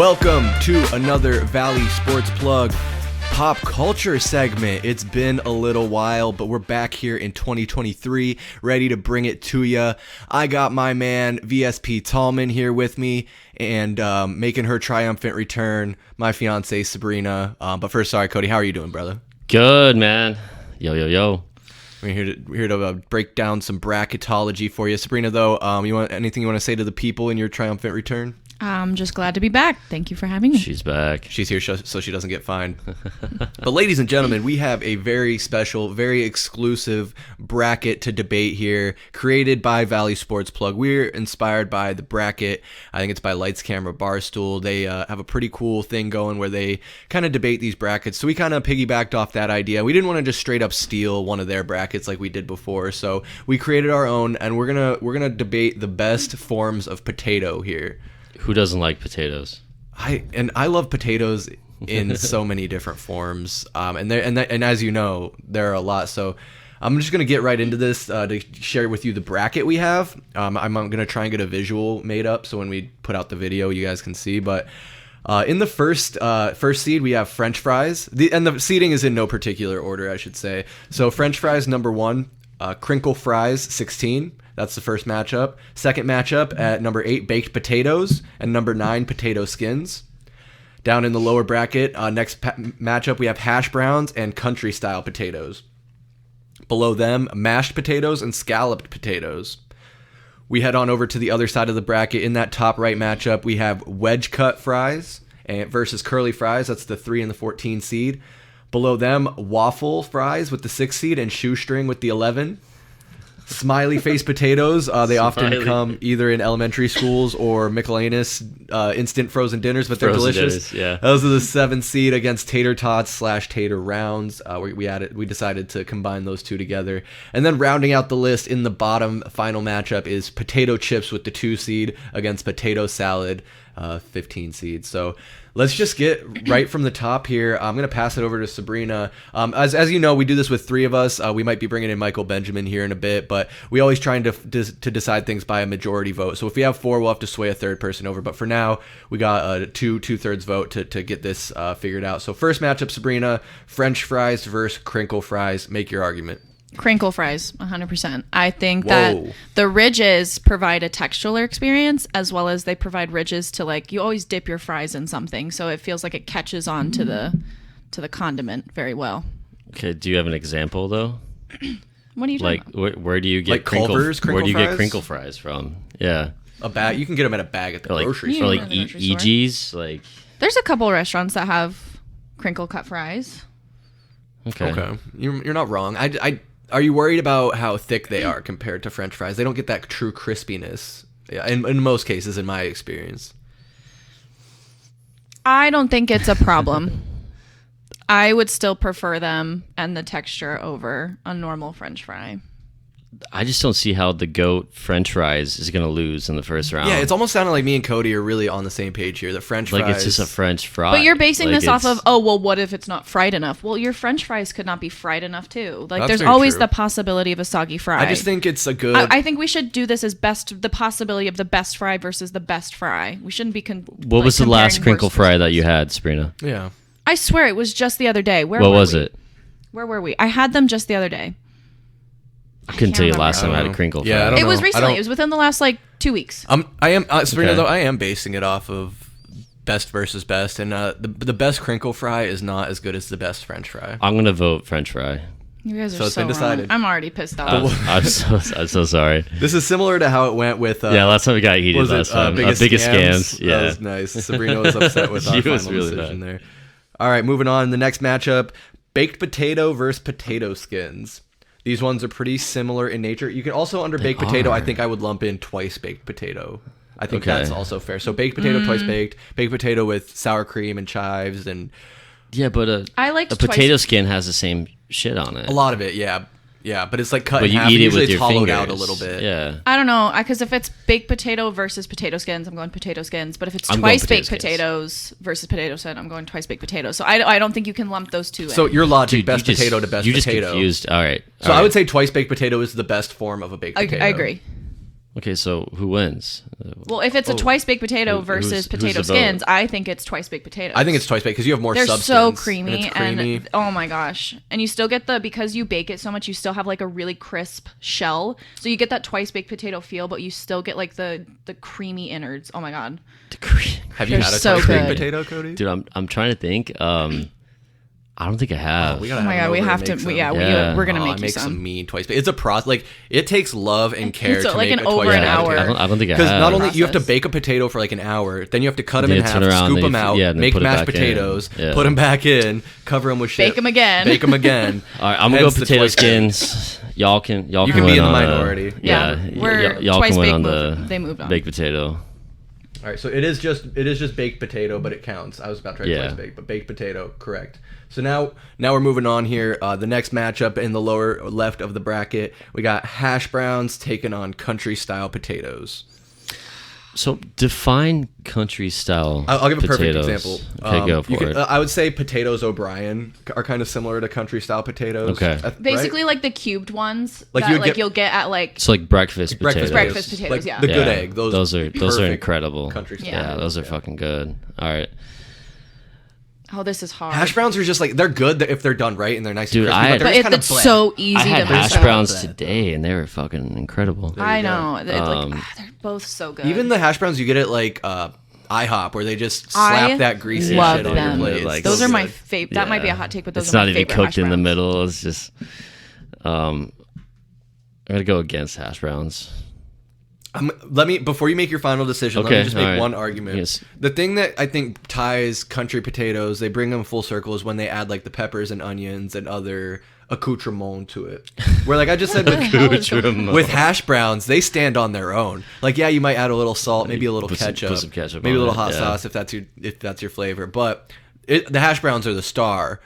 Welcome to another Valley Sports Plug pop culture segment. It's been a little while, but we're back here in 2023, ready to bring it to you. I got my man VSP Tallman here with me, and making her triumphant return, my fiance Sabryna. But first, sorry, Cody, how are you doing, brother? Good, man. Yo. We're here to break down some bracketology for you. Sabryna, though, anything you want to say to the people in your triumphant return? I'm just glad to be back. Thank you for having me. She's back. She's here so she doesn't get fined. But ladies and gentlemen, we have a very special, very exclusive bracket to debate here, created by Valley Sports Plug. We're inspired by the bracket. I think it's by Lights Camera Barstool. They have a pretty cool thing going where they kind of debate these brackets. So we kind of piggybacked off that idea. We didn't want to just straight up steal one of their brackets like we did before. So we created our own, and we're gonna debate the best forms of potato here. Who doesn't like potatoes? I love potatoes in so many different forms, and as you know, there are a lot. So I'm just gonna get right into this to share with you the bracket we have. I'm gonna try and get a visual made up so when we put out the video, you guys can see. But in the first seed, we have French fries, and the seeding is in no particular order, I should say. So French fries number 1, crinkle fries 16. That's the first matchup. Second matchup at number 8, baked potatoes, and number 9, potato skins. Down in the lower bracket, next matchup, we have hash browns and country style potatoes. Below them, mashed potatoes and scalloped potatoes. We head on over to the other side of the bracket. In that top right matchup, we have wedge cut fries versus curly fries. That's the 3 and the 14 seed. Below them, waffle fries with the 6 seed and shoestring with the 11. Smiley face potatoes. They often come either in elementary schools or miscellaneous instant frozen dinners, but they're delicious. Dinners, yeah. Those are the 7 seed against tater tots / tater rounds. We decided to combine those two together. And then rounding out the list in the bottom final matchup is potato chips with the 2 seed against potato salad, 15 seed. So let's just get right from the top here. I'm going to pass it over to Sabryna. As you know, we do this with 3 of us. We might be bringing in Michael Benjamin here in a bit, but we always trying to decide things by a majority vote. So if we have 4, we'll have to sway a third person over. But for now, we got a two-thirds vote to get this figured out. So first matchup, Sabryna, French fries versus crinkle fries. Make your argument. Crinkle fries, 100%. I think that the ridges provide a textural experience as well as they provide ridges to, you always dip your fries in something, so it feels like it catches on to the condiment very well. Okay, do you have an example though? What are you talking about? Where do you get Culver's crinkle where do you fries? Get crinkle fries from? Yeah. A bag. You can get them at a bag at the grocery store. Or like EG's. There's a couple restaurants that have crinkle cut fries. Okay. You're not wrong. Are you worried about how thick they are compared to French fries? They don't get that true crispiness. Yeah, in most cases, in my experience. I don't think it's a problem. I would still prefer them and the texture over a normal French fry. I just don't see how the GOAT French fries is going to lose in the first round. Yeah, it's almost sounding like me and Cody are really on the same page here. The French fries... it's just a French fry. But you're basing this off of, what if it's not fried enough? Well, your French fries could not be fried enough, too. There's always the possibility of a soggy fry. I just think it's a good... I think we should do this as the possibility of the best fry versus the best fry. We shouldn't be What was the last crinkle fry that you had, Sabryna? Yeah. I swear, it was just the other day. What was it? Where were we? I had them just the other day. I couldn't tell you last time I had a crinkle fry. Yeah, it was recently. It was within the last 2 weeks. Sabryna, though, I am basing it off of best versus best, and the best crinkle fry is not as good as the best French fry. I'm gonna vote French fry. You guys are so it's been decided. Wrong. I'm already pissed off. I'm so sorry. This is similar to how it went with. Last time we got heated last time. Biggest scams. Yeah, that was nice. Sabryna was upset with our final decision there. All right, moving on. The next matchup: baked potato versus potato skins. These ones are pretty similar in nature. You can also, under baked potato, I think I would lump in twice baked potato. I think that's also fair. So baked potato, twice baked. Baked potato with sour cream and chives. Yeah, but a potato skin has the same shit on it. A lot of it, yeah. Yeah, but it's cut in you half. Eat it usually with it's your hollowed fingers. out a little bit. Yeah. I don't know, because if it's baked potato versus potato skins, I'm going potato skins. But if it's twice baked potatoes versus potato skin, I'm going twice baked potato. So I don't think you can lump those two in. So your logic, best potato to best potato. You just confused. All right. So I would say twice baked potato is the best form of a baked potato. I agree. Okay, so who wins? Well, if it's a twice baked potato versus who's potato the vote? skins, I think it's twice baked potatoes. I think it's twice baked because you have more They're substance. so creamy, and, it's creamy. and oh my gosh. And you still get because you bake it so much, you still have like a really crisp shell. So you get that twice baked potato feel, but you still get like the creamy innards. Oh my god. Have you They're had a so twice baked good. potato, Cody? Dude, I'm trying to think. I don't think I have. We gotta Oh my have god, him we over have and to. make some. Yeah. We're gonna I make you make some. mean twice baked. It's a process. Like it takes love and care So, to like, make an a over twice an baked hour. potato. I don't think I Because have. not only you have to Process. bake a potato for like an hour, then you have to cut them Yeah, in half, turn around, scoop then them you- out, yeah, then make put it mashed back in. potatoes, Yeah. put them back in, cover them with shit, Bake 'em again. bake them again. All right, I'm gonna go Hence the potato twice baked. skins. Y'all can You can win be in the on minority. Yeah, y'all twice can win baked on they moved on. baked potato. All right, so it is just baked potato, but it counts. I was about to write Yeah. twice baked, but baked potato, correct. So now we're moving on here. The next matchup in the lower left of the bracket, we got hash browns taking on country style potatoes. So define country style. I'll give a perfect potatoes. example. Okay, go for it. I would say potatoes O'Brien are kind of similar to country style potatoes. Okay. Right? Basically, like the cubed ones Like that you would you'll get at like. It's like breakfast potatoes. Breakfast potatoes, like yeah. the good Yeah, egg. Those are perfect incredible. country style. Yeah, those are fucking good. All right. Oh, this is hard. Hash browns are just like they're good if they're done right and they're nice Dude, and crispy, I- but they're but just kind of it's bland. so easy I had to hash mess up. browns today, and they were fucking incredible. There I you go. know. It's they're both so good. Even the hash browns you get at like IHOP where they just slap that greasy love shit on them. your plate. Like, It's those so are my good. favorite. That might be a hot take, but those it's are not my even favorite cooked hash in the browns. middle. It's just, I'm gonna go against hash browns. Before you make your final decision, let Okay, me just make all right. one argument. Yes. The thing that I think ties country potatoes, they bring them full circle, is when they add like the peppers and onions and other accoutrements to it. Where like I just said with hash browns, they stand on their own. Like yeah, you might add a little salt, maybe a little Put ketchup, some ketchup maybe a on little it, hot yeah. sauce if that's your flavor. But the hash browns are the star.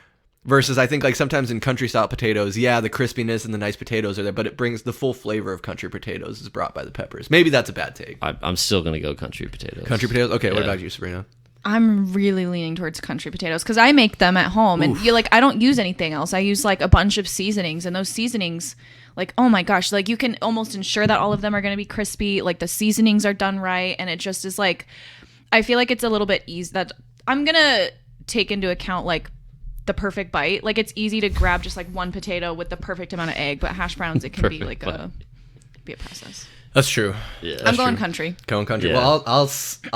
Versus, I think like sometimes in country style potatoes, yeah, the crispiness and the nice potatoes are there, but it brings the full flavor of country potatoes is brought by the peppers. Maybe that's a bad take. I'm still gonna go country potatoes. Country potatoes. Okay, what Yeah. about you, Sabryna? I'm really leaning towards country potatoes because I make them at home, and I don't use anything else. I use like a bunch of seasonings, and those seasonings, like oh my gosh, like you can almost ensure that all of them are going to be crispy. Like the seasonings are done right, and it just is like, I feel like it's a little bit easy that I'm gonna take into account like the perfect bite. Like it's easy to grab just like one potato with the perfect amount of egg, but hash browns it can be like a process. That's true. Yeah. I'm going country. Going country. Yeah. Well, I'll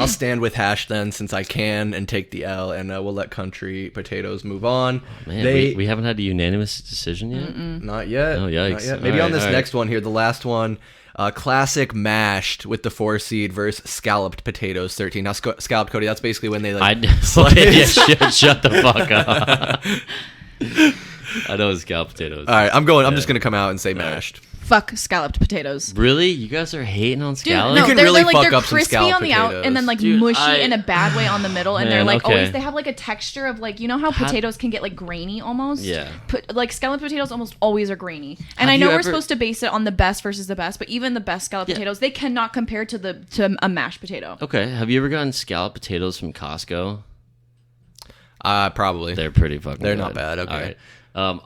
stand with hash then since I can and take the L, and we'll let country potatoes move on. Man, we haven't had a unanimous decision yet. Not yet. Oh, yikes. Not yet. Maybe All on right, this all next one here, the last one. Classic mashed with the 4-seed versus scalloped potatoes 13. Now scalloped, Cody, that's basically when they like Shut the fuck up. I know it's scalloped potatoes. All right, I'm just gonna come out and say mashed. Fuck scalloped potatoes. Really? You guys are hating on Dude, scallops? no, You can they're, really they're, like, fuck they're up some crispy scalloped on the out potatoes. and then like Dude, mushy in a bad way on the middle, and they're Man, like okay. always they have like a texture of like you know how potatoes can get like grainy almost. Yeah. Like scalloped potatoes almost always are grainy, and Have I know you we're ever- supposed to base it on the best versus the best, but even the best scalloped potatoes they cannot compare to a mashed potato. Okay. Have you ever gotten scalloped potatoes from Costco? Probably. They're pretty fucking They're good. not bad, okay. All right.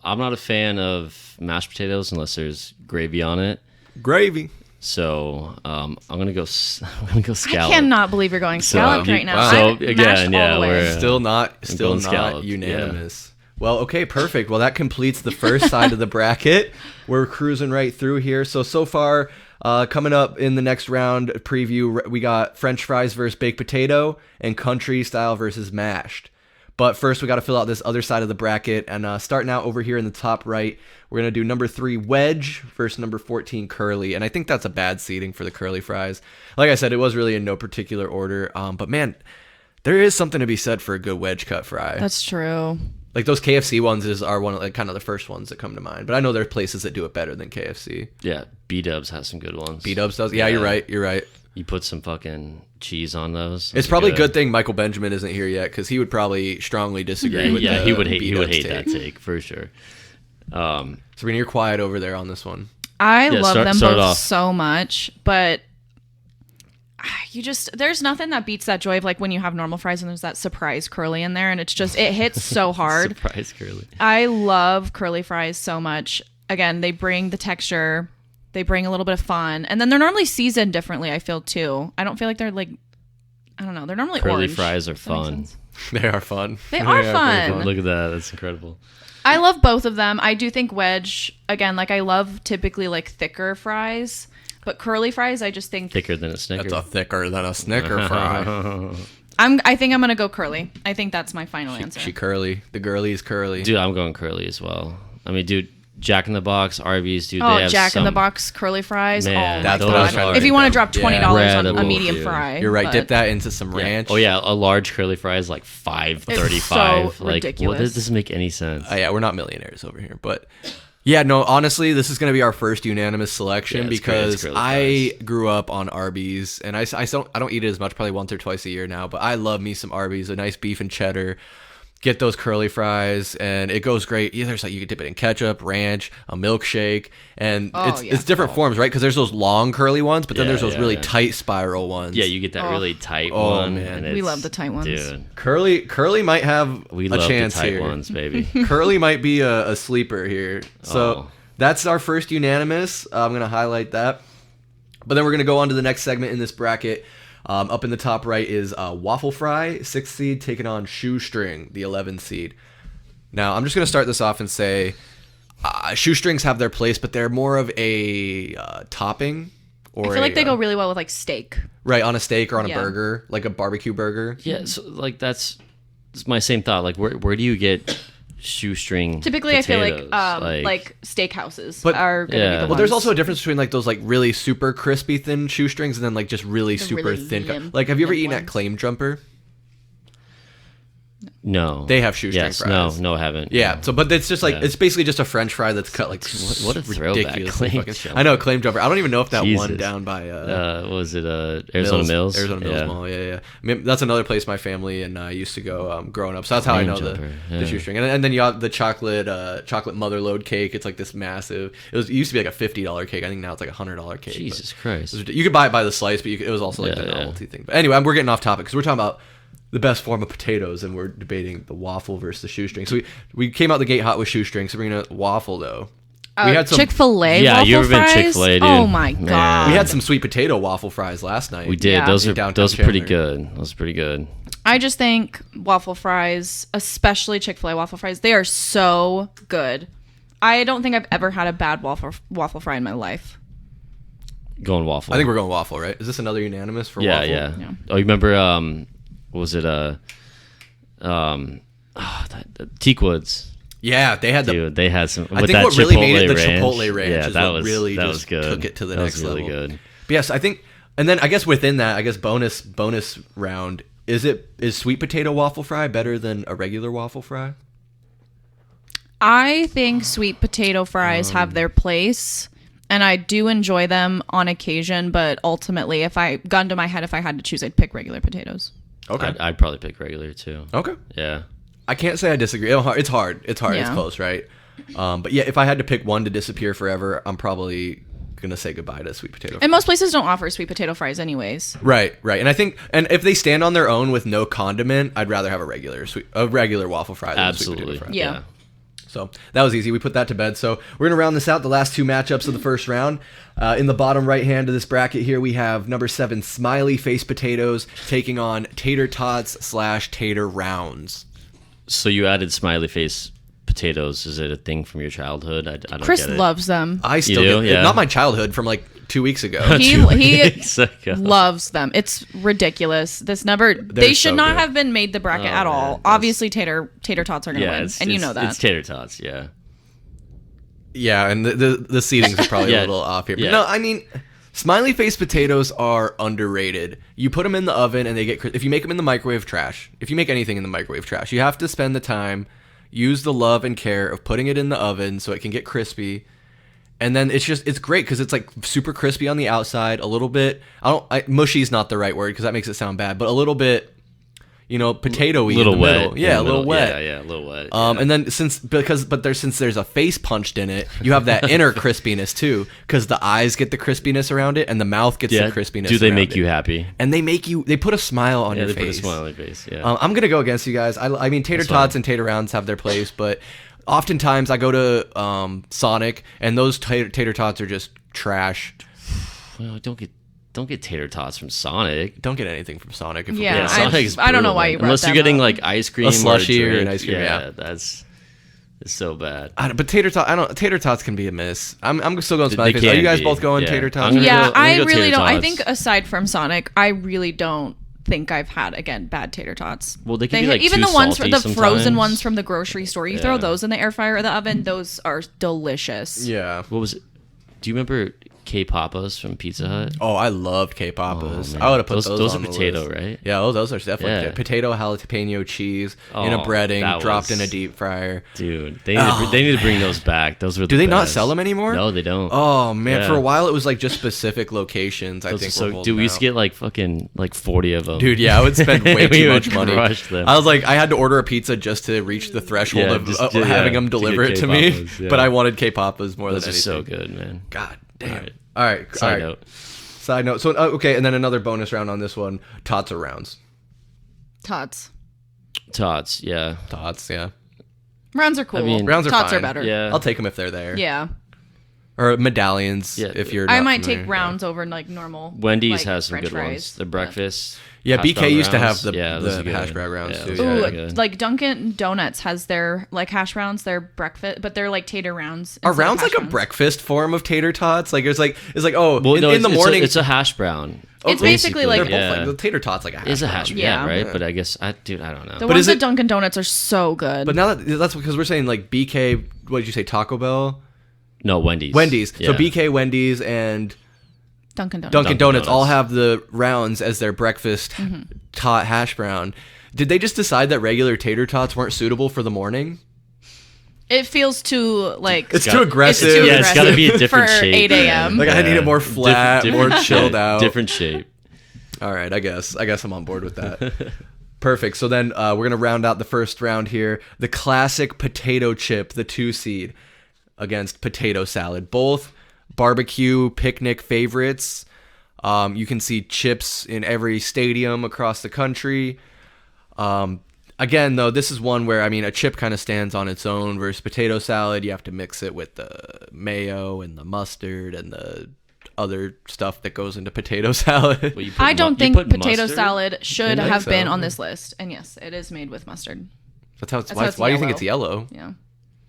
I'm not a fan of mashed potatoes unless there's gravy on it. Gravy. So I'm gonna go. I'm gonna go I scallop. cannot believe you're going scalloped right now. wow. So, I'm again, mashed all yeah, the way. we're- Still not going scalloped, unanimous. Well, okay, perfect. Well, that completes the first side of the bracket. We're cruising right through here. So far, coming up in the next round preview, we got French fries versus baked potato and country style versus mashed. But first, we got to fill out this other side of the bracket. And starting out over here in the top right, we're going to do number 3 wedge versus number 14 curly. And I think that's a bad seeding for the curly fries. Like I said, it was really in no particular order. But man, there is something to be said for a good wedge cut fry. That's true. Like those KFC ones are one of like kind of the first ones that come to mind. But I know there are places that do it better than KFC. Yeah, B-Dubs has some good ones. B-Dubs does. Yeah, you're right. You're right. You put some fucking cheese on those. It's probably a good thing Michael Benjamin isn't here yet because he would probably strongly disagree with Yeah, the he would hate B-Dubs that take for sure. Sabryna, you're quiet over there on this one. I love start them it both off. so much, but there's nothing that beats that joy of like when you have normal fries and there's that surprise curly in there, and it hits so hard. Surprise curly. I love curly fries so much. Again, they bring the texture. They bring a little bit of fun, and then they're normally seasoned differently. I feel too. I don't feel like they're like, I don't know. They're normally Curly orange. fries are Does that make fun. sense? They are fun. They are very fun. Look at that. That's incredible. I love both of them. I do think wedge, again, like I love typically like thicker fries, but curly fries, I just think Thicker than a Snicker. That's a thicker than a Snicker fry. I think I'm gonna go curly. I think that's my final answer. She curly. The girly is curly. Dude, I'm going curly as well. I mean, dude, Jack in the Box, Arby's, dude, Oh, they have Jack in the some- Box curly fries. Man, oh, That's my what I was God. trying to If you think want to of. drop $20 on a Incredible, medium dude. fry, You're right. but Dip that into some ranch. Oh yeah, a large curly fry is like $5.35. so like, ridiculous. what doesn't make any sense? Yeah, we're not millionaires over here, but yeah, no. Honestly, this is going to be our first unanimous selection Yeah, it's because curly I fries. grew up on Arby's, and I don't eat it as much, probably once or twice a year now. But I love me some Arby's, a nice beef and cheddar. Get those curly fries, and it goes great. Either it's like you can dip it in ketchup, ranch, a milkshake, and it's different forms, right? Because there's those long curly ones, but then Yeah, there's those yeah, really yeah. tight spiral ones. Yeah, you get that Oh. really tight Oh, one. man. and We it's- love the tight ones. Dude, Curly might have we a love chance the tight here. ones, baby. Curly might be a sleeper here. So Oh. that's our first unanimous. I'm going to highlight that. But then we're going to go on to the next segment in this bracket. Up in the top right is Waffle Fry, 6th seed, taking on Shoestring, the 11th seed. Now, I'm just going to start this off and say shoestrings have their place, but they're more of a topping. Or I feel like they go really well with like steak. right on a steak or on a Yeah. burger, like a barbecue burger. Yeah, so like that's my same thought. Like, where do you get shoestring? Typically, I feel potatoes? like steakhouses But- are going to Yeah. be the Well, Well, there's ones. also a difference between like those like really super crispy thin shoestrings and then like just really The super really thin. limp- Like, have you ever limp eaten at ones. Claim Jumper? no, They have shoestring yes, fries. no, I haven't. Yeah. No. So, but it's just like Yeah. it's basically just a French fry that's cut like What a throwback, ridiculously Claim fucking- Jumper. I know Claim Jumper. I don't even know if that one Jesus. down by What was it Arizona Mills? Arizona Mills Yeah. Mall. Yeah. I mean, that's another place my family and I used to go growing up. So that's how I Claim know Jumper, the yeah. shoestring. And then you have the chocolate mother load cake. It's like this massive. It used to be like a $50 cake. I think now it's like a $100 cake. but- Jesus Christ. You could buy it by the slice, but it was also like Yeah, the yeah. novelty thing. But anyway, we're getting off topic because we're talking about the best form of potatoes, and we're debating the waffle versus the shoestring. So we came out the gate hot with shoestring. Sabrina, waffle though. We had some Chick-fil-A Yeah, waffle you ever been fries? Chick-fil-A, dude? Oh my Man. god. we had some sweet potato waffle fries last night. We did. Yeah. Those In are downtown pretty Chandler. good. Those are pretty good. I just think waffle fries, especially Chick-fil-A waffle fries, they are so good. I don't think I've ever had a bad waffle fry in my life. Going waffle. I think we're going waffle, right? Is this another unanimous for yeah, waffle? yeah, Yeah. Oh, you remember? What was it? Teakwoods. Yeah, they had the. Dude, they had some. I with think that what really made it the ranch. Chipotle ranch Yeah, is that what was really that just was good. took it to the that next was really level. good. But yes, I think, and then I guess within that, I guess bonus round is sweet potato waffle fry better than a regular waffle fry? I think sweet potato fries have their place, and I do enjoy them on occasion, but ultimately, if I gun to my head, if I had to choose, I'd pick regular potatoes. Okay. I'd probably pick regular too. Okay. Yeah. I can't say I disagree. It's hard. It's Yeah. close, right? But yeah, if I had to pick one to disappear forever, I'm probably gonna say goodbye to sweet potato. And most places don't offer sweet potato fries anyways. Right. And I think, and if they stand on their own with no condiment, I'd rather have a regular waffle fry than a sweet Absolutely. potato fry. Yeah. So that was easy. We put that to bed. So we're going to round this out, the last two matchups of the first round. In the bottom right hand of this bracket here, we have number 7, Smiley Face Potatoes, taking on Tater Tots / Tater Rounds. So you added smiley face potatoes. Is it a thing from your childhood? I don't Chris get it. loves them. I still do? get Yeah. not my childhood, from like 2 weeks ago. He Weeks ago. loves them. It's ridiculous. They should so not good. have been made the bracket Oh, at man, all. that's- Obviously, tater tots are going to Yeah, win, and you know that. It's tater tots. Yeah. Yeah, and the seatings are probably a Yeah. little off here. But Yeah. no, I mean, Smiley Face Potatoes are underrated. You put them in the oven and they get if you make them in the microwave, trash. If you make anything in the microwave, trash. You have to spend the time, use the love and care of putting it in the oven so it can get crispy. And then it's great because it's like super crispy on the outside, a little bit. Mushy's not the right word because that makes it sound bad, but a little bit, potato-y. Little in the wet. middle. in Yeah, the a little middle. wet. Yeah, a little wet. And then since there's a face punched in it, you have that inner crispiness too, because the eyes get the crispiness around it, and the mouth gets yeah. the crispiness. Do they around make it. you happy? And they put a smile on Yeah, your they face. put a smile on your face. Yeah. I'm gonna go against you guys. I mean, tater That's fine. tots and tater rounds have their place, but oftentimes I go to Sonic, and those tater tots are just trash. Well, don't get tater tots from Sonic. Don't get anything from Sonic. If Yeah, Sonic is I don't know brutal, why man. you brought unless that you're getting up. like ice cream, A slushie or drink. an ice cream, yeah. It's so bad. But tater tots can be a miss. I'm still going smiley face. Are can you guys be. both going Yeah. tater I'm tots? gonna Yeah, go- I'm I gonna go really tater don't. I tots. think aside from Sonic, I really don't think I've had again bad tater tots. Well, they can be, like, even too the ones salty the frozen sometimes. ones from the grocery store. You throw Yeah. those in the air fryer or the oven, those are delicious. Yeah. What was it? Do you remember K-Papas from Pizza Hut? Oh, I loved K-Papas. man. I would have put Those those are on the potato, list. right? Yeah, those are definitely Yeah. potato jalapeno cheese in a Oh, breading, that dropped in was- a deep fryer. Dude, they need to bring those back. Those were. Do they not sell them anymore? No, they don't. Oh man, Yeah. for a while it was like just specific locations. I Those think. are so. were Dude, holding we used to out. get like fucking like 40 of them. Dude, yeah, I would spend way We too would much money. crush them. I was like, I had to order a pizza just to reach the threshold Yeah, of just- having them to deliver get it to me. K-Papas, yeah. But I wanted K-Papas more Those than are anything. so good, man. God damn. All right. All right. Side note. Side note. So okay, and then another bonus round on this one. Tots or rounds? Tots. Tots, yeah. Tots, yeah. Rounds are cool. mean- Rounds are Tots fine. are better. Yeah. I'll take them if they're there. Yeah. Or medallions, Yeah. if you're. I not might familiar. take rounds over like normal. Wendy's like, has some French good ones. fries. The breakfast. Yeah, hash BK brown used to have rounds. the those are good. hash brown rounds, Yeah, too, those are yeah. Ooh, really good. like Dunkin' Donuts has their like hash browns, their breakfast, but they're like tater rounds. Are instead of rounds hash like a browns. breakfast form of tater tots? Like it's like oh, Well, no, in the morning. it's a hash brown. It's basically like- they're both yeah. like the tater tots like a hash It's a brown. hash brown, Yeah. right? Yeah. But I guess I don't know. The But ones is at it- Dunkin' Donuts are so good. But now that's because we're saying like BK. What did you say? Taco Bell, No, Wendy's. Wendy's. So Yeah. BK, Wendy's, and Dunkin' Donuts. Dunkin' Donuts all Donuts. have the rounds as their breakfast tot hash brown. Did they just decide that regular tater tots weren't suitable for the morning? It feels too like It's got- too aggressive. It's too Yeah, it's got to be a different for shape. 8 a.m. Like I need it more flat, more chilled out. Different shape. All right, I guess I'm on board with that. Perfect. So then we're gonna round out the first round here. The classic potato chip, the 2 seed, against potato salad. Both barbecue picnic favorites. You can see chips in every stadium across the country. Again, though, this is one where, I mean, a chip kind of stands on its own versus potato salad. You have to mix it with the mayo and the mustard and the other stuff that goes into potato salad. Well, you put I don't you think put potato mustard? salad should I think have been so. on this list. And yes, it is made with mustard. That's how it's, That's why, how it's why do you think yellow. it's yellow? Yeah.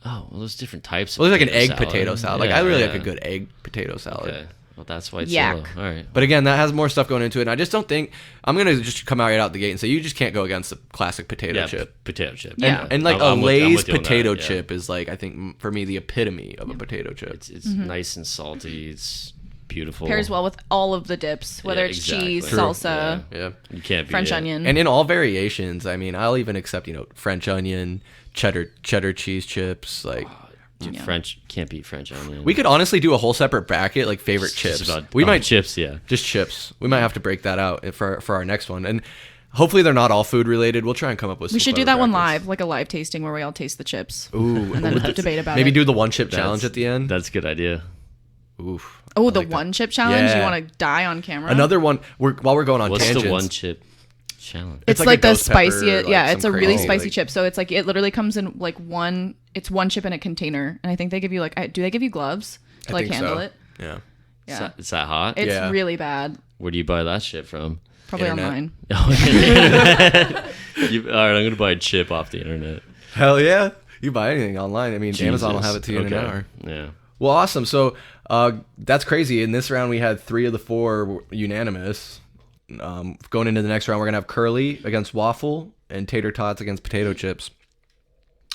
Oh, well, there's different types. Well, of there's like an egg salad. potato salad. Like Yeah, I really yeah. like a good egg potato salad. Okay. Well, that's why it's Yuck. yellow. All right. But again, that has more stuff going into it. And I just don't think I'm gonna just come out right out the gate and say you just can't go against the classic potato Yeah, chip. potato chip. Yeah. And like I'm a with- I'm Lay's with you on that, potato yeah. chip is like I think for me the epitome of a potato chip. It's nice and salty. It's beautiful. Pairs well with all of the dips, whether Yeah, it's exactly. cheese, True. salsa, Yeah. You can't beat French it. onion. And in all variations, I mean, I'll even accept French onion, cheddar cheese chips. Like Dude, Yeah. French can't beat French onion. we could honestly do a whole separate bracket like favorite It's chips. just about- We oh, might chips. Yeah. just chips. We might have to break that out for our next one. And hopefully they're not all food related. We'll try and come up with we some should do clever that one brackets. live, like a live tasting where we all taste the chips. Ooh, And then debate about maybe it. do the one chip That's- challenge at the end. That's a good idea. Oof. Oh, I the like that. one chip challenge? Yeah. You want to die on camera? Another one. While we're going on What's tangents. the one chip challenge? It's like like, a the ghost pepper, spiciest. like yeah, some it's a really crazy, spicy like- chip. So it's like it literally comes in like one. It's one chip in a container, and I think they give you like. Do they give you gloves to I like think handle so. it? Yeah. Yeah, Is that hot? it's Yeah. really bad. Where do you buy that shit from? Probably Internet. online. All right, I'm gonna buy a chip off the internet. Hell yeah. You buy anything online. I mean, Amazon will Jesus. have it to you in an Okay. hour. Yeah. Well, awesome. So that's crazy. In this round, we had 3 of the 4 unanimous. Going into the next round, we're going to have curly against waffle and tater tots against potato chips.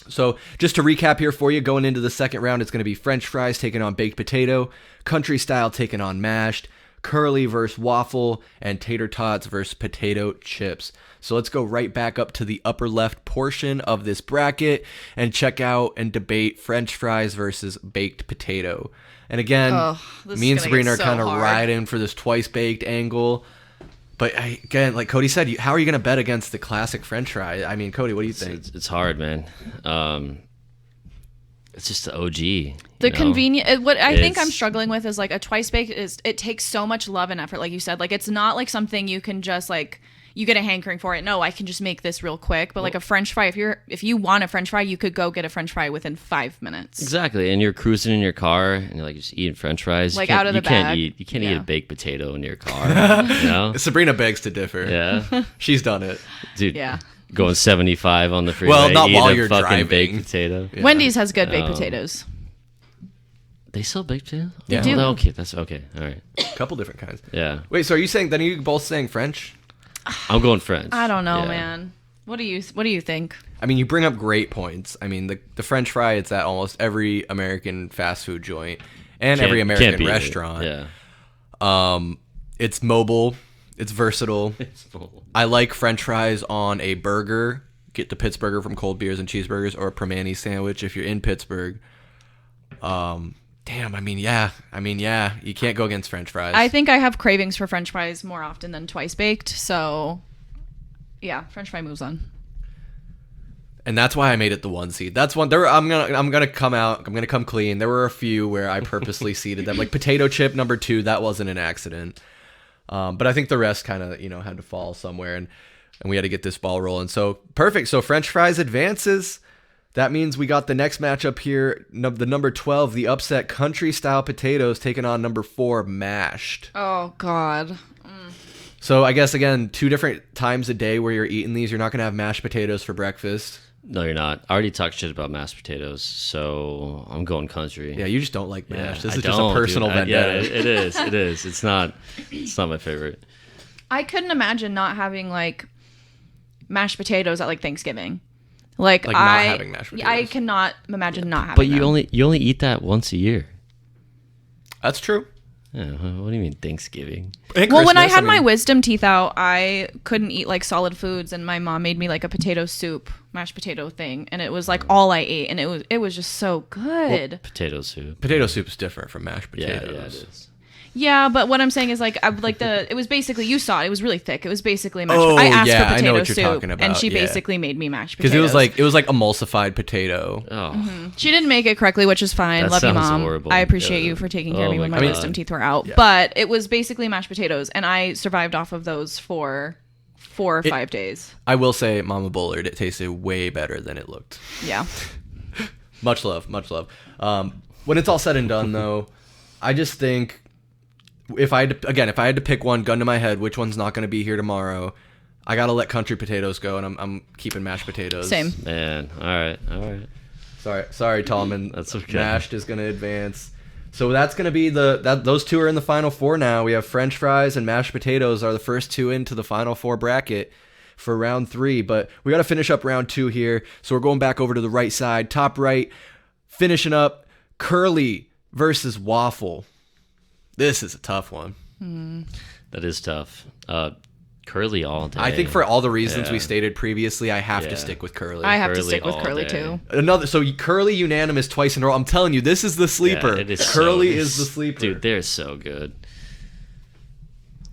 So just to recap here for you, going into the second round, it's going to be French fries taking on baked potato, country style taking on mashed, curly versus waffle, and tater tots versus potato chips. So let's go right back up to the upper left portion of this bracket and check out and debate French fries versus baked potato. And again, Ugh, this me and is gonna Sabryna get are so kind of hard. riding for this twice baked angle. But again, like Cody said, how are you going to bet against the classic French fry? I mean, Cody, what do you think? It's hard, man. It's just the OG. The convenient. What I think I'm It's- struggling with is like a twice baked is. It takes so much love and effort, like you said. Like it's not like something you can just like. you get a hankering for it. No, I can just make this real quick. But like a French fry, if you want a French fry, you could go get a French fry within 5 minutes. Exactly. And you're cruising in your car and you're like just eating French fries. Like out of the bag. You can't eat a baked potato in your car. You know? Sabryna begs to differ. Yeah. She's done it. Dude. Yeah. Going 75 on the freeway. Well, not eat while a you're fucking driving. baked potato. Yeah. Wendy's has good baked potatoes. They sell baked potato? Yeah. They do. Oh, okay, that's okay. All right. A couple different kinds. Yeah. Wait, so are you saying, then are you both saying French? I'm going French. I don't know, Yeah. man. What do you think? I mean, you bring up great points. I mean, the French fry, it's at almost every American fast food joint and every Can't American beat it. restaurant. Yeah. It's mobile. It's versatile. I like French fries on a burger. Get the Pittsburgher from Cold Beers and Cheeseburgers, or a Permane sandwich if you're in Pittsburgh. Damn, I mean, yeah, you can't go against French fries. I think I have cravings for French fries more often than twice baked. So, yeah, French fry moves on. And that's why I made it the 1 seed. That's one. I'm gonna come clean. There were a few where I purposely seeded them, like potato chip number 2. That wasn't an accident. But I think the rest kind of had to fall somewhere, and we had to get this ball rolling. So perfect. So French fries advances. That means we got the next matchup here. The number 12, the upset country style potatoes, taking on number 4, mashed. Oh God. So I guess again, 2 different times a day where you're eating these. You're not gonna have mashed potatoes for breakfast. No, you're not. I already talked shit about mashed potatoes, so I'm going country. Yeah, you just don't like mashed. This I is just a don't, personal dude. vendetta. It is. It is. It's not my favorite. I couldn't imagine not having like mashed potatoes at like Thanksgiving. Like not having mashed potatoes. I cannot imagine not having But you them. only eat that once a year. That's true. Yeah, what do you mean Thanksgiving? And Well, when I Christmas, had my mean, wisdom teeth out, I couldn't eat like solid foods, and my mom made me like a potato soup, mashed potato thing, and it was like all I ate, and it was just so good. Potato soup. potato soup is different from mashed Yeah, potatoes. yeah, it is. Yeah, but what I'm saying is like it was basically, you saw it was really thick. It was basically mashed. Oh, I asked yeah, for I potato know what you're soup, talking about, and she yeah. basically made me mashed Because potatoes. it was like emulsified potato. Oh, She didn't make it correctly, which is fine. That Love you, sounds Mom. horrible. I appreciate Yeah. you for taking care of Oh me when my my God. wisdom teeth were out. Yeah. But it was basically mashed potatoes, and I survived off of those for 4 or 5 days. I will say, Mama Bullard, it tasted way better than it looked. Yeah. Much love, much love. When it's all said and done, though, I just think if I had to pick one, gun to my head, which one's not going to be here tomorrow, I gotta let country potatoes go, and I'm keeping mashed potatoes. Same. man. All right. Sorry, Tallman. That's okay. Mashed is going to advance. So that's going to be those 2 are in the final 4 now. We have French fries and mashed potatoes are the first 2 into the final 4 bracket for round 3. But we got to finish up round 2 here. So we're going back over to the right side. Top right, finishing up curly versus waffle. This is a tough one. That is tough. Curly all day. I think for all the reasons we Yeah. stated previously, I have to Yeah. stick with curly. I have to Curly stick with all curly day. too. So curly unanimous twice in a row. I'm telling you, this is the sleeper. Yeah, it is Curly so- is the sleeper. Dude, they're so good.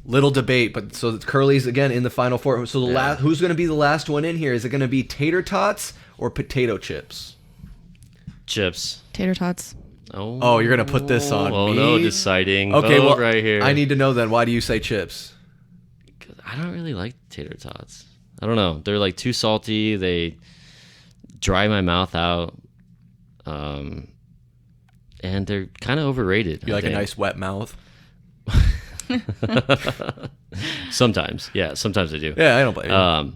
Little debate, but so curly's again in the final 4. So who's going to be the last one in here? Is it going to be tater tots or potato chips? Chips. Tater tots. Oh, you're going to put this on Oh me? no, deciding. Okay, vote well, right here. I need to know then. Why do you say chips? I don't really like tater tots. I don't know. They're like too salty. They dry my mouth out. And they're kind of overrated. You I like a think. nice wet mouth? Sometimes, yeah. Sometimes I do. Yeah, I don't blame you.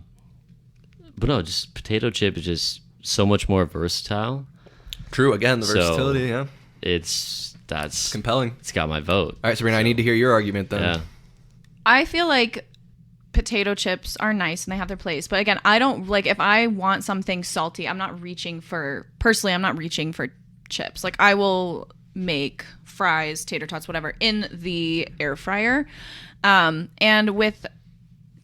But no, just potato chip is just so much more versatile. True. Again, the so- versatility. Yeah, That's compelling. It's got my vote. All right, Sabryna, I need to hear your argument then. Yeah. I feel like potato chips are nice and they have their place. But again, I don't like, if I want something salty, I'm not reaching for chips. Like I will make fries, tater tots, whatever in the air fryer. And with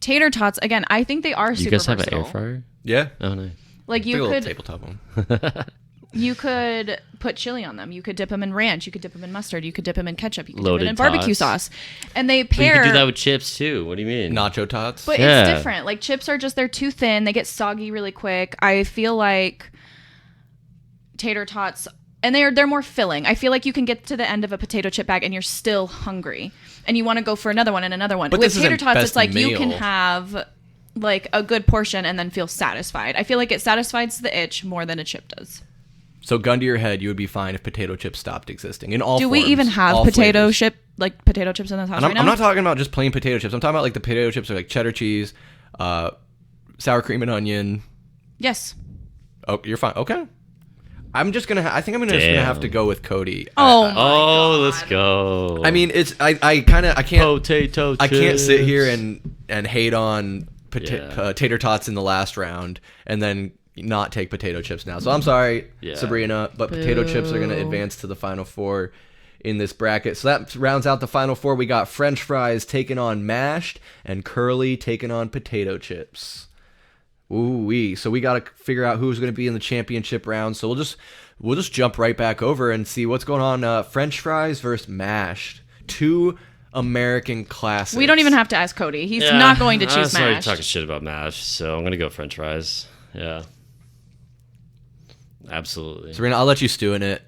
tater tots, again, I think they are super You guys have versatile. an air fryer? Yeah. Oh, nice. Like Take a you little could tabletop one. You could put chili on them. You could dip them in ranch. You could dip them in mustard. You could dip them in ketchup. You could dip Loaded it in barbecue tots. sauce. And they But you pair. could do that with chips too. What do you mean? Nacho tots. But Yeah. it's different. Like chips are just, they're too thin. They get soggy really quick. I feel like tater tots, and they're more filling. I feel like you can get to the end of a potato chip bag and you're still hungry. And you want to go for another one and another one. But With this tater isn't tots, best it's like you can meal. have like a good portion and then feel satisfied. I feel like it satisfies the itch more than a chip does. So gun to your head, you would be fine if potato chips stopped existing in all Do forms, we even have all potato flavors. chips in this house And right now? I'm not talking about just plain potato chips. I'm talking about like the potato chips are like cheddar cheese, sour cream and onion. Yes. Oh, you're fine. Okay. I think I'm just gonna have to go with Cody. Oh, Oh, let's go. I mean, I can't potato chips. I can't sit here and hate on Yeah. tater tots in the last round and then not take potato chips now. So I'm sorry, Yeah. Sabryna, but potato chips are going to advance to the final four in this bracket. So that rounds out the final four. We got French fries taking on mashed and curly taking on potato chips. Ooh-wee. So we got to figure out who's going to be in the championship round. So we'll just jump right back over and see what's going on. French fries versus mashed. Two American classics. we don't even have to ask Cody. He's Yeah, not going to choose I'm already mashed. talking shit about mash, so I'm gonna go French fries. Yeah, absolutely. Sabryna, I'll let you stew in it.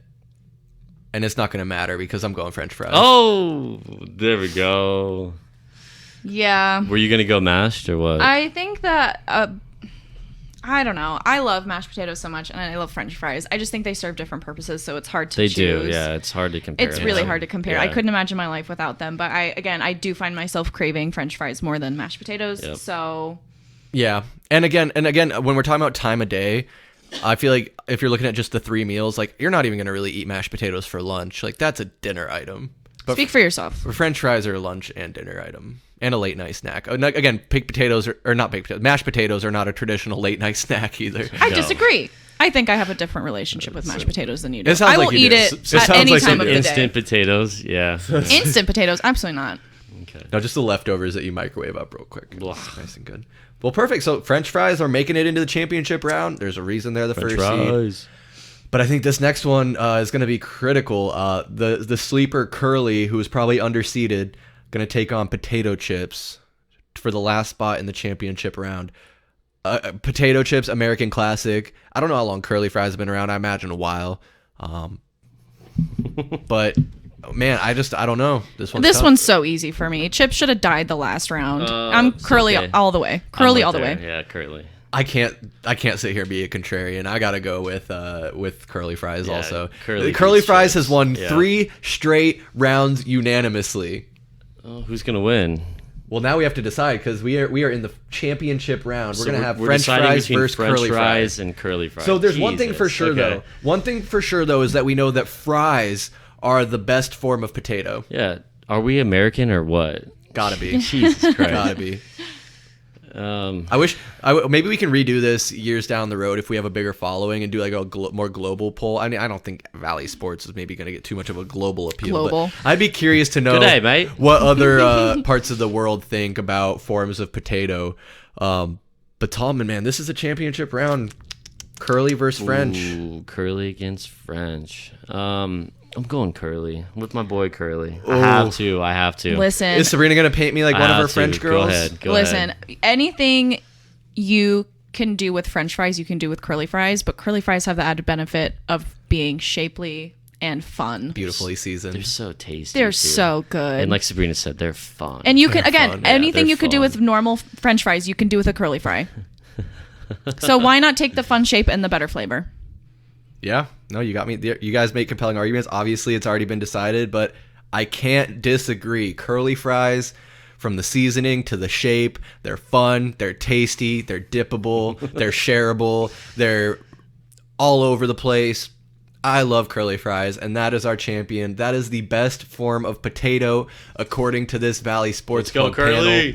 And it's not going to matter because I'm going French fries. Oh, there we go. Yeah. Were you gonna go mashed or what? I think that I don't know. I love mashed potatoes so much, and I love French fries. I just think they serve different purposes, so it's hard to They choose. do, yeah. It's hard to compare. It's really hard to compare. I Yeah. couldn't imagine my life without them. But I do find myself craving French fries more than mashed potatoes. Yep. So Yeah. And again, when we're talking about time of day, I feel like if you're looking at just the three meals, like you're not even going to really eat mashed potatoes for lunch. Like that's a dinner item. But speak for yourself. French fries are a lunch and dinner item and a late night snack. Again, baked potatoes or not baked potatoes. Mashed potatoes are not a traditional late night snack either. I No. disagree. I think I have a different relationship with mashed potatoes than you do. It sounds I will like you eat do. it It at sounds any like you time do. of the Instant day. potatoes, yeah. Instant potatoes, absolutely not. Okay. No, just the leftovers that you microwave up real quick. Blah. Nice and good. Well, perfect. So French fries are making it into the championship round. There's a reason they're the French first seed. fries. But I think this next one is going to be critical. The sleeper Curly, who is probably underseeded, going to take on potato chips for the last spot in the championship round. Potato chips, American classic. I don't know how long curly fries have been around. I imagine a while. But man, I don't know. This This one's so easy for me. Chips should have died the last round. I'm it's curly okay. all the way. I'm Curly with all the there. way. Yeah, curly. I can't sit here and be a contrarian. I gotta go with curly fries Yeah, also. curly Curly beats fries chips. has won Yeah. 3 straight rounds unanimously. Oh, who's gonna win? Well, now we have to decide because we are in the championship round. We're So gonna have we're French deciding fries between versus French curly fries. and curly fries. So there's one thing for Jesus. sure Okay. though. One thing for sure though is that we know that fries are the best form of potato. Yeah. Are we American or what? Gotta be. Jesus Christ. Gotta be. Maybe we can redo this years down the road if we have a bigger following and do like a more global poll. I mean, I don't think Valley Sports is maybe going to get too much of a global appeal. Global. But I'd be curious to know Good day, mate. what other parts of the world think about forms of potato. But Tallman, man, this is a championship round. Curly versus French. Ooh, curly against French. I'm going curly with my boy Curly. I have to. Listen, Is Sabryna going to paint me like I one of have her to. French girls? Go ahead. listen. Anything you can do with French fries, you can do with curly fries. But curly fries have the added benefit of being shapely and fun. Beautifully seasoned. They're so tasty. They're too. so good. And like Sabryna said, they're fun. And you can, They're again, fun. Yeah, anything they're you could do fun. with normal French fries, you can do with a curly fry. So why not take the fun shape and the better flavor? Yeah, no, you got me there. You guys make compelling arguments. Obviously, it's already been decided, but I can't disagree. Curly fries, from the seasoning to the shape, they're fun, they're tasty, they're dippable, they're shareable, they're all over the place. I love curly fries, and that is our champion. That is the best form of potato, according to this Valley Sports Club panel.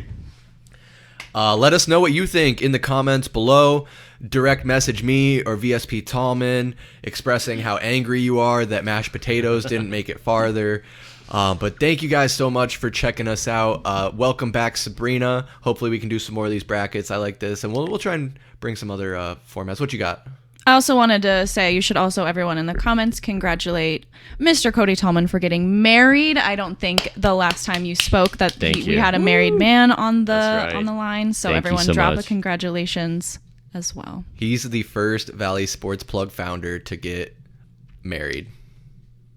Let us know what you think in the comments below. Direct message me or VSP Tallman expressing how angry you are that mashed potatoes didn't make it farther. But thank you guys so much for checking us out. Welcome back, Sabryna. Hopefully we can do some more of these brackets. I like this, and we'll try and bring some other formats. What you got? I also wanted to say you should also, everyone in the comments, congratulate Mr. Cody Tallman for getting married. I don't think the last time you spoke that Thank we you. had a married man on the That's right. on the line. So Thank you everyone so drop much. a congratulations as well. He's the first Valley Sports Plug founder to get married.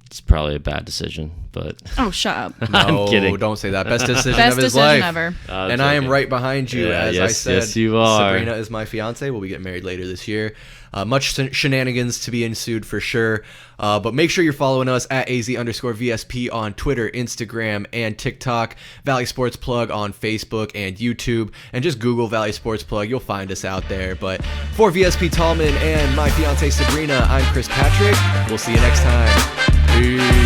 it's probably a bad decision, but Oh, shut up. No, I'm kidding. don't say that. Best decision Best of his decision life. ever. And I am joking. right behind you. Yeah, As I yes, said, yes, you are. Sabryna is my fiance. We'll be getting married later this year. Much shenanigans to be ensued for sure. But make sure you're following us at AZ_VSP on Twitter, Instagram, and TikTok. Valley Sports Plug on Facebook and YouTube. And just Google Valley Sports Plug. You'll find us out there. But for VSP Tallman and my fiance Sabryna, I'm Chris Patrick. We'll see you next time. Peace.